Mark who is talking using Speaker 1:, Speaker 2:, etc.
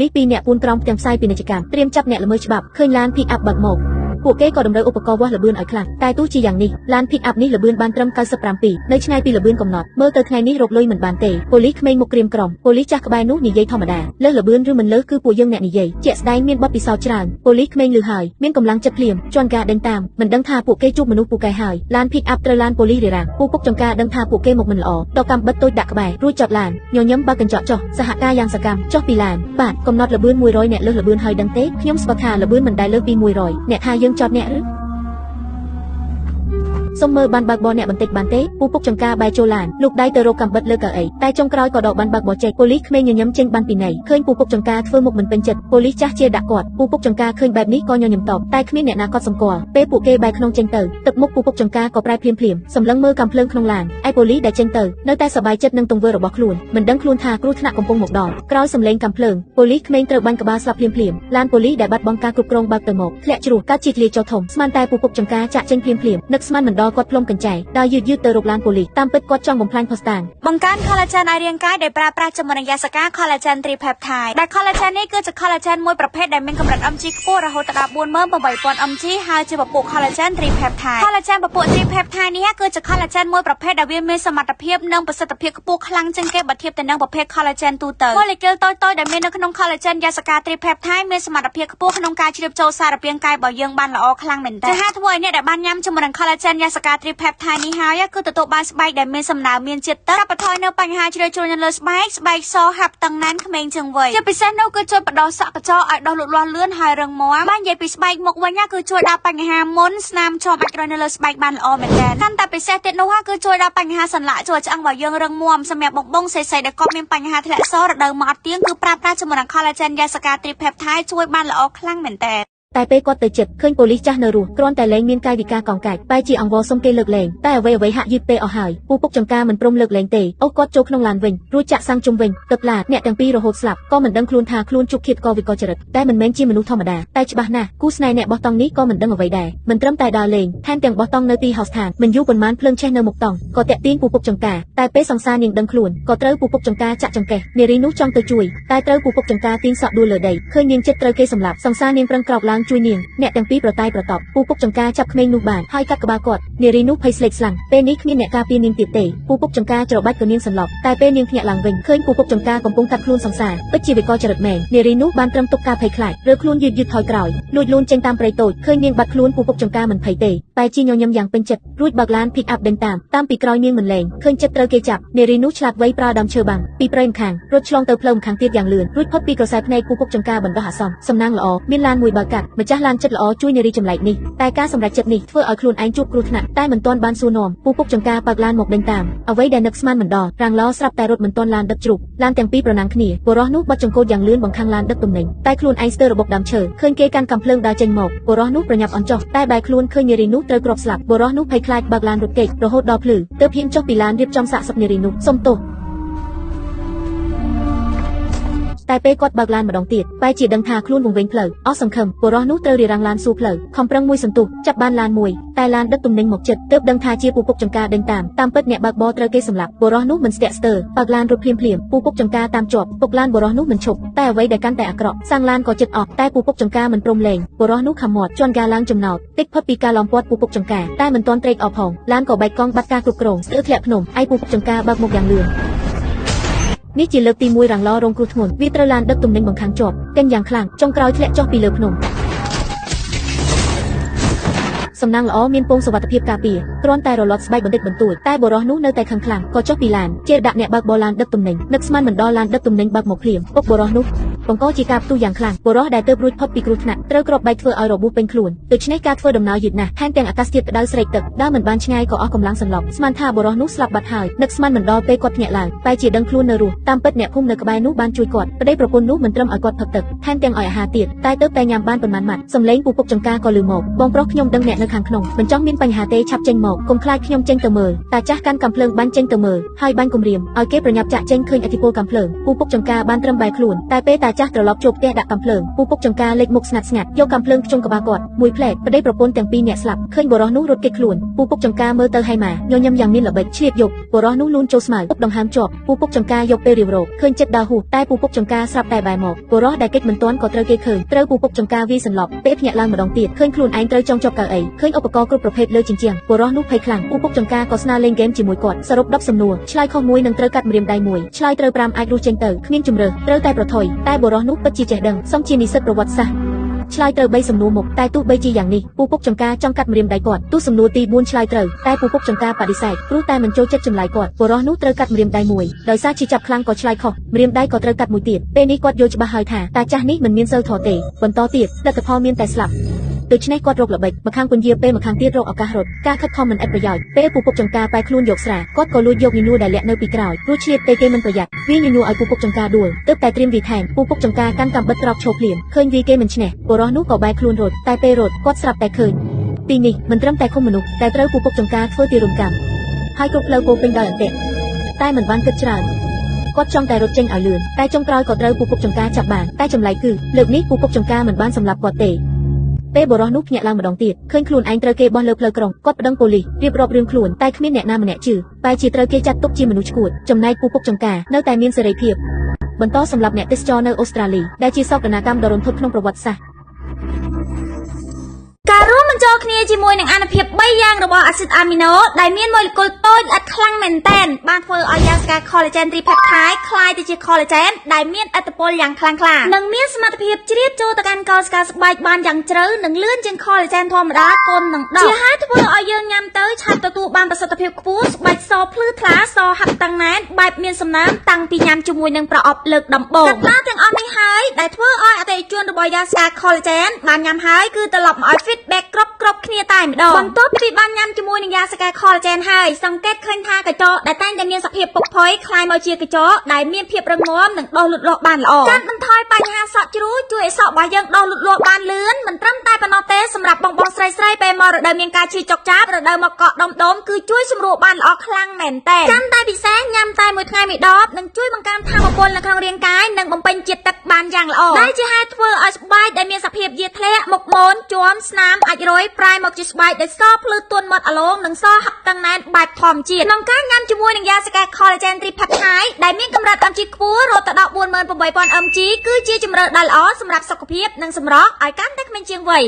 Speaker 1: លីពីអ្នកពួនក្រំទាំងផ្សាយពាណិជ្ជកម្មត្រៀមចាប់អ្នកល្មើសច្បាប់ឃើញឡាន pick up បើកមកពួកគេក៏តម្រូវឧបករណ៍វាស់ល្បឿនឲ្យខ្លាំងតែទោះជាយ៉ាងនេះឡាន pick up នេះល្បឿនបានត្រឹម97នៅឆ្ងាយពីល្បឿនកំណត់មើលទៅថ្ងៃនេះរកលុយមិនបានទេប៉ូលីសក្មេងមុខក្រៀមក្រំប៉ូលីសចាស់ក្បែរនោះនិយាយធម្មតាលើសល្បឿនឬមិនលើសគឺពួកយើងអ្នកនិយាយជាក់ស្ដែងមានបទពិសោធន៍ច្រើនប៉ូលីសក្មេងលឺហើយមានកម្លាំងចិត្តភ្លាមជាន់ការដេញតាមមិនដឹងថាពួកគេជួបមនុស្សពូកែហើយឡាន pick up ត្រូវឡានប៉ូលីសរារាំងពូពុកចង្ការដឹងថាពួកគេមកមិនល្អតកម្មបិទតូចដាក់ក្បែររួចចតឡានញញឹមបើកកញ្ចក់ចុះសហការយ៉ាងសកម្មចុះពីឡានបាទកំណត់ល្បឿន100អ្នកលើសល្បឿនហើយដឹងទេខ្ញុំស្គាល់ថាល្បឿនមិនដែលលើសពី100អ្នកថាយើងចតអ្នកឬសូមមើលបានបើកបរអ្នកបន្តិចបានទេពូពុកចង្ការបែរចូលឡានលោកដៃទៅរកកាំបិតលើកៅអីតែចុងក្រោយក៏ដកបានបើកបរចេញប៉ូលីសក្មេងញញឹមចេញបានពីណីឃើញពូពុកចង្ការធ្វើមុខមិនពេញចិត្តប៉ូលីសចាស់ជាដាក់គាត់ពូពុកចង្ការឃើញបែបនេះក៏ញញឹមតបតែគ្មានអ្នកណាកត់សម្គាល់ពេលពួកគេបែរក្នុងចេញទៅទឹកមុខពូពុកចង្ការក៏ប្រែភ្លាមសម្លឹងមើលកាំភ្លើងក្នុងឡានឯប៉ូលីសដែលចេញទៅនៅតែសប្បាយចិត្តនឹងទង្វើរបស់ខ្លួនមិនដឹងខ្លួនថាគ្រោះថ្នាក់កំពុងមកដល់ក្រោយសំឡេងកាំភ្លើងប៉ូលីសក្មេងត្រូវបាញ់ក្បាលស្លាប់ភ្លាមឡានប៉ូលីសដែលបាត់បង់ការគ្រប់គ្រងបើកទៅមកធ្លាក់ជ្រោះកាត់ជាធ្លាយចុះធំស្មានតែពូពុកចង្ការចាក់ចេញភ្លាមនឹកស្មានមិនដល់គាត់ផ្លុំកញ្ចែដើរយឺតទៅរកឡានប៉ូលីសតាមពិតគាត់ចង់បំផ្លាញផុសតាង
Speaker 2: បង្កើន collagen ឲ្យរាងកាយដោយប្រើប្រាស់ជាមួយនឹងយាសកា collagen tripeptide ដែល collagen នេះគឺជា collagen មួយប្រភេទដែលមានកម្រិត mg ខ្ពស់រហូតដល់ 48000 mg ហើយជាពពួក collagen tripeptide collagen ពពួក tripeptide នេះគឺជា collagen មួយប្រភេទដែលវាមានសមត្ថភាពនិងប្រសិទ្ធភាពខ្ពស់ខ្លាំងជាងគេបើធៀបទៅនឹងប្រភេទ collagen ទូទៅ molecule តូចៗដែលមាននៅក្នុង collagen យាសកា tripeptide មានសមត្ថភាពខ្ពស់ក្នុងការជ្រាបចូលសារពាង្គកាយរបស់យើងបានល្អខ្លាំងមែនទែនជាហេតុធ្វើឲ្យអ្នកដែលបានញ៉ាំជាមួយនឹង collagen យាសកា tripeptide នេះហើយគឺទទួលបានស្បែកដែលមានសំណើមមានជាតិទឹកកាត់បន្ថយនៅបញ្ហាជ្រៅជ្រោយនៅលើស្បែកសហាប់តឹងណែនក្មេងជាងវ័យជាពិសេសនោះគឺជួយបដោះសក់កញ្ចក់ឲ្យដុះលូតលាស់លឿនហើយរឹងមាំបាននិយាយពីស្បែកមុខវិញគឺជួយដល់បញ្ហាមុនស្នាមជាប់អាចរយនៅលើស្បែកបានល្អមែនទែនកាន់តែពិសេសទៀតនោះគឺជួយដល់បញ្ហាសន្លាក់ជួយឆ្អឹងរបស់យើងរឹងមាំសម្រាប់បងសេសដែលគាត់មានបញ្ហាធ្លាក់សរដូវមកអត់ទៀងគឺប្រើប្រាស់ជាមួយនឹង collagen យាសកា tripeptide ជួយបានល្អខ្លាំងមែនទែនត
Speaker 1: ែពេលគាត់ទៅចិត្តឃើញប៉ូលីសចាស់នៅរស់គ្រាន់តែលែងមានកាយវិការកង្កាច់បែរជាអង្វរសុំគេលើកលែងតែអ្វីហាក់យឺតពេកអស់ហើយពូពុកចង្ការមិនព្រមលើកលែងទេអូគាត់ចូលក្នុងឡានវិញរួចចាក់សាំងជុំវិញទឹកឡាអ្នកទាំងពីររហូតស្លាប់ក៏មិនដឹងខ្លួនថាខ្លួនជួបឃាតករវិកលចរិតតែមិនមែនជាមនុស្សធម្មតាតែច្បាស់ណាស់គូស្នេហ៍អ្នកបោះតង់នេះក៏មិនដឹងអ្វីដែរមិនត្រឹមតែដើរលេងថែមទាំងបោះតង់នៅទីហោស្ថានមិនយូរប៉ុន្មានភ្លើងឆេះនៅមុខតង់ក៏តាក់ទាញពូពុកចង្ការតែពេលសង្សារនាងដឹងខ្លួនក៏ត្រូវពូពុកចង្ការចាក់ចង្កេះនារីនោះចង់ទៅជួយតែត្រូវពូពុកចង្ការទាញសក់ដួលលើដីឃើញនាងចិត្តត្រូវគេសម្លាប់សង្សារនាងប្រឹងក្រោកឡើងជួយនាងអ្នកទាំងពីរប្រតបពូពុកចង្ការចាប់ក្មេងនោះបានហើយកាត់ក្បាលគាត់នារីនោះភ័យស្លេកស្លាំងពេលនេះគ្មានអ្នកការពារនាងទៀតទេពូពុកចង្ការច្របាច់ក៏នាងសន្លប់តែពេលនាងភ្ញាក់ឡើងវិញឃើញពូពុកចង្ការកំពុងកាត់ខ្លួនសង្សារពិតជាវិកលចរិតមែននារីនោះបានត្រឹមទុកការភ័យខ្លាចរើខ្លួនយឺតថយក្រោយលួចលូនចេញតាមព្រៃតូចឃើញនាងបាត់ខ្លួនពូពុកចង្ការមិនភ័យទេតែជាញញឹមយ៉ាងពេញចិត្តរួចបើកឡាន pick up ដេញតាមពីក្រោយនាងមិនលែងឃើញចិត្តត្រូវគេចាប់នារីនោះឆ្លាតវៃប្រើដើមឈើបាំងពីព្រៃម្ខាងរត់ឆ្លងទៅផ្លូវម្ខាងទៀតយ៉ាងលឿនរួចផុតពីក្រសែភ្នែកពូពុកចង្ការបណ្ដោះអាសន្នសំណាងល្អមានឡានមួយបើកកាត់ម្ចាស់ឡានចិត្តល្អជួយនារីចម្លែកនេះតែការសម្រេចចិត្តនេះធ្វើឲ្យខ្លួនឯងជួបគ្រោះថ្នាក់តែមិនទាន់បានសួរនាំពូពុកចង្ការបើកឡានមកដេញតាមអ្វីដែលនឹកស្មានមិនដល់រាំងឡស្រាប់តែរត់មិនទាន់ឡានដឹកជ្រូកឡានទាំងពីរប្រណាំងគ្នាបុរសនោះបត់ចង្កូតយ៉ាងលឿនបង្ខាំងឡានដឹកទំនិញតែខ្លួនឯងស្ទើររបបដើមឈើឃើញគេកាន់កាំភ្លើងដើរចេញមកបុរសនោះប្រញាប់អន់ចុះតែបែរខ្លួនឃើញនារីនោះត្រូវគ្រាប់ស្លាប់បុរសនោះភ័យខ្លាចបើកឡានរត់គេចរហូតដល់ភ្លឺទើបហ៊ានចុះពីឡានរៀបចំសាកសពនារីនោះសុំទោសតែពេលគាត់បើកឡានម្ដងទៀតបែរជាដឹងថាខ្លួនវង្វេងផ្លូវអស់សង្ឃឹមបុរសនោះត្រូវរារាំងឡានសួរផ្លូវខំប្រឹងមួយសន្ទុះចាប់បានឡានមួយតែឡានដឹកទំនិញមកចិត្តទើបដឹងថាជាពូពុកចង្ការដេញតាមពិតអ្នកបើកបរត្រូវគេសម្លាប់បុរសនោះមិនស្ទាក់ស្ទើរបើកឡានរត់ភ្លាមពូពុកចង្ការតាមជាប់ពុកឡានបុរសនោះមិនឈប់តែអ្វីដែលកាន់តែអាក្រក់សាំងឡានក៏ចិត្តអស់តែពូពុកចង្ការមិនព្រមលែងបុរសនោះខំមាត់ជន់ការឡើងចំណោទតិចផុតពីការឡោមព័ទ្ធពូពុកចង្ការតែមិនទាន់ត្រេកអរផងឡានក៏បែកកង់បាត់ការគ្រប់គ្រងស្ទើរធ្លាក់ភ្នំឯពូពុកចង្ការបើកមុខយ៉ាងលឿននេះជាលើកទី1រាំងឡរងគ្រោះធ្ងន់វាត្រូវឡានដឹកទំនិញបង្ខាំងជាប់កិនយ៉ាងខ្លាំងចុងក្រោយធ្លាក់ចុះពីលើភ្នំសំណាងល្អមានពងសុវត្ថិភាពការពារគ្រាន់តែរលត់ស្បែកបន្តិចបន្តួចតែបុរសនោះនៅតែខឹងខ្លាំងក៏ចុះពីឡានជេរដាក់អ្នកបើកបរឡានដឹកទំនិញនឹកស្មានមិនដល់ឡានដឹកទំនិញបើកមកភ្លាមពុកបុរសនោះបង្កជាការផ្ទុះយ៉ាងខ្លាំងបុរសដែលទើបរួចផុតពីគ្រោះថ្នាក់ត្រូវគ្រាប់បែកធ្វើឲ្យរបួសពេញខ្លួនដូច្នេះការធ្វើដំណើរយឺតណាស់ថែមទាំងអាកាសធាតុក្តៅស្រេកទឹកដើរមិនបានឆ្ងាយក៏អស់កម្លាំងសន្លប់ស្មានថាបុរសនោះស្លាប់បាត់ហើយនឹកស្មានមិនដល់ពេលគាត់ភ្ញាក់ឡើងតែជាដឹងខ្លួននៅរស់តាមពិតអ្នកភូមិនៅក្បែរនោះបានជួយគាត់ប្តីប្រពន្ធនោះមិនត្រឹមឲ្យគាត់ផឹកទឹកថែមទាំងឲ្យអាហារទៀតតែទើបតែញ៉ាំបានប៉ុន្មានម៉ាត់សំឡេងពូពុកចង្ការក៏លឺមកបងប្រុសខ្ញុំដឹងអ្នកនៅខាងក្នុងមិនចង់មានបញ្ហាទេឆាប់ចេញមកកុំខ្លាចខ្ញុំចេញទៅមើលតាចាស់កាន់កាំភ្លើងបាញ់ចេញទៅមើលហើយបាញ់គំរាមឲ្យគេប្រញាប់ចាក់ចេញឃើញឥទ្ធិពលកាំភ្លើងពូពុកចង្ការបានត្រឹមបែរខ្លួនតែពេលតា ចាស់ត្រឡប់ជួបផ្ទះដាក់កំភ្លើងពូពុកចង្ការលេចមុខស្ងាត់យកកំភ្លើងខ្ជុំក្បាលគាត់មួយផ្លែកប្តីប្រពន្ធទាំងពីរអ្នកស្លាប់ឃើញបុរសនោះរត់គេចខ្លួនពូពុកចង្ការមើលទៅហើយម៉ាញញឹមយ៉ាងមានល្បិចឆ្លៀតយកបុរសនោះលូនចូលស្មៅពុកដង្ហើមជាប់ពូពុកចង្ការយកពេលរៀបរោឃើញចិត្តដើរហួសតែពូពុកចង្ការស្រាប់តែបែរមកបុរសដែលគេចមិនទាន់ក៏ត្រូវគេឃើញត្រូវពូពុកចង្ការវាយសន្លប់ពេលភ្ញាក់ឡើងម្ដងទៀតឃើញខ្លួនឯងត្រូវចងជាប់កៅអីឃើញឧបករណ៍គ្រប់ប្រភេទលើជញ្ជាំងបុរសនោះភ័យខ្លាំងពូពុកចង្ការក៏ស្នើលេងហ្គេមជាមួយគាត់សរុប10សំណួរឆ្លើយខុសមួយនឹងត្រូវកាត់ម្រាមដៃមួយឆ្លើយត្រូវ5អាចរស់ចេញទៅគ្មានជំរើសត្រូវតែប្រថុយតែបុរសនោះពិតជាចេះដឹងសមជានិស្សិតប្រវត្តិសាស្ត្រឆ្លើយត្រូវ3សំណួរមកតែទោះបីជាយ៉ាងនេះពូពុកចង្ការចង់កាត់ម្រាមដៃគាត់ទោះសំណួរទី4ឆ្លើយត្រូវតែពូពុកចង្ការបដិសេធព្រោះតែមិនចូលចិត្តចម្លើយគាត់បុរសនោះត្រូវកាត់ម្រាមដៃមួយដោយសារជាចាប់ខ្លាំងក៏ឆ្លើយខុសម្រាមដៃក៏ត្រូវកាត់មួយទៀតពេលនេះគាត់យល់ច្បាស់ហើយថាតាចាស់នេះមិនមានសិលធម៌ទេបន្តទៀតលទ្ធផលមានតែស្លាប់ដូច្នេះគាត់រកល្បិចម្ខាងពន្យាពេលម្ខាងទៀតរកឱកាសរត់ការខិតខំមិនឥតប្រយោជន៍ពេលពូពុកចង្ការបែរខ្លួនយកស្រាគាត់ក៏លួចយកញញួរដែលលាក់នៅពីក្រោយព្រោះឆ្លៀតពេលគេមិនប្រយ័ត្នវាញញួរឲ្យពូពុកចង្ការដួលទើបតែត្រៀមវាថែមពូពុកចង្ការកាន់កាំបិតក្រោកឈោភ្លាមឃើញវាគេមិនឈ្នះបុរសនោះក៏បែរខ្លួនរត់តែពេលរត់គាត់ស្រាប់តែឃើញទីនេះមិនត្រឹមតែឃុំមនុស្សតែត្រូវពូពុកចង្ការធ្វើទារុណកម្មហើយគ្រប់ផ្លូវពោពេញដោយអន្ទាក់តែមិនបានគិតច្រើនគាត់ចង់តែរត់ចេញឲ្យលឿនតែចុងក្រោយក៏ត្រូវពូពុកចង្ការចាប់បានតែចម្លែកគឺលើកនេះពូពុកចង្ការមិនបានសម្លាប់គាត់ទេពេលបុរសនោះភ្ញាក់ឡើងម្ដងទៀតឃើញខ្លួនឯងត្រូវគេបោះលើផ្លូវក្រុងគាត់ប្តឹងប៉ូលីសរៀបរាប់រឿងខ្លួនតែគ្មានអ្នកណាម្នាក់ជឿបែរជាត្រូវគេចាត់ទុកជាមនុស្សឈួតចំណែកពូពុកចង្ការនៅតែមានសេរីភាពបន្តសម្រាប់អ្នកទេសចរនៅអូស្ត្រាលីដែលជាសោកនាកម្មដ៏រន្ធត់ក្នុងប្រវត្តិសាស្ត្រ
Speaker 2: ការរួមបញ្ចូលគ្នាជាមួយនឹងអានុភាព3យ៉ាងរបស់អាស៊ីតអាមីណូដែលមានម៉ូលេគុលតូចល្អិតខ្លាំងមែនទែនបានធ្វើឲ្យយ៉ាងស្ការ collagen tripeptide คล้ายទៅជា collagen ដែលមានឥទ្ធិពលយ៉ាងខ្លាំងក្លានិងមានសមត្ថភាពជ្រាបចូលទៅកាន់កោសិកាស្បែកបានយ៉ាងជ្រៅនិងលឿនជាង collagen ធម្មតាគុណនឹង10ជាហេតុធ្វើឲ្យយើងញ៉ាំទៅឆាប់ទទួលបានប្រសិទ្ធភាពខ្ពស់ស្បែកសភ្លឺថ្លាសហាក់តឹងណែនបែបមានសំណើមតាំងពីញ៉ាំជាមួយនឹងប្រអប់លើកដំបូងកត្តាទាំងអស់នេះហើយដែលធ្វើឲ្យអតិថិជនរបស់យ៉ាងស្ការ collagen បានញ៉ាំហើយគឺត្រឡប់មកឲ្យ feedback គ្រប់គ្នាតែម្ដងបន្ទាប់ពីបានញ៉ាំជាមួយនឹងយ៉ាសកា collagen ហើយសង្កេតឃើញថាកញ្ចក់ដែលតែងតែមានសភាពពុកផុយคล้ายមកជាកញ្ចក់ដែលមានភាពរឹងមាំនិងដុសលូតលាស់បានល្អការបន្ថយបញ្ហាសក់ជ្រូកជួយឲ្យសក់របស់យើងដុសលូតលាស់បានលឿនមិនត្រឹមតែប៉ុណ្ណោះទេសម្រាប់បងស្រីពេលមករដូវមានការឈឺចុកចាប់រដូវមកកក់ដុំគឺជួយសម្រួលបានល្អខ្លាំងមែនតើចាំតែពិសេសញ៉ាំតែមួយថ្ងៃមួយដបនឹងជួយបង្កើនថាមពលនៅក្នុងរាងកាយនិងបំពេញជាតិទឹកបានយ៉ាងល្អដែលជាហេតុធ្វើឲ្យស្បែកដែលមានសភាពយាធ្លាក់មុខមូនជាំស្នាមអាចរយប្រែមកជាស្បែកដែលសភ្លឺទន់មាត់អាឡងនិងសហាក់តឹងណែនបែបធម្មជាតិក្នុងការញ៉ាំជាមួយនឹងយ៉ាសកា collagen tripeptide ដែលមានកម្រិត mg ខ្ពស់រហូតដល់ 48000 mg គឺជាជម្រើសដ៏ល្អសម្រាប់សុខភាពនិងសម្រស់ឲ្យកាន់តែក្មេងជាងវ័យ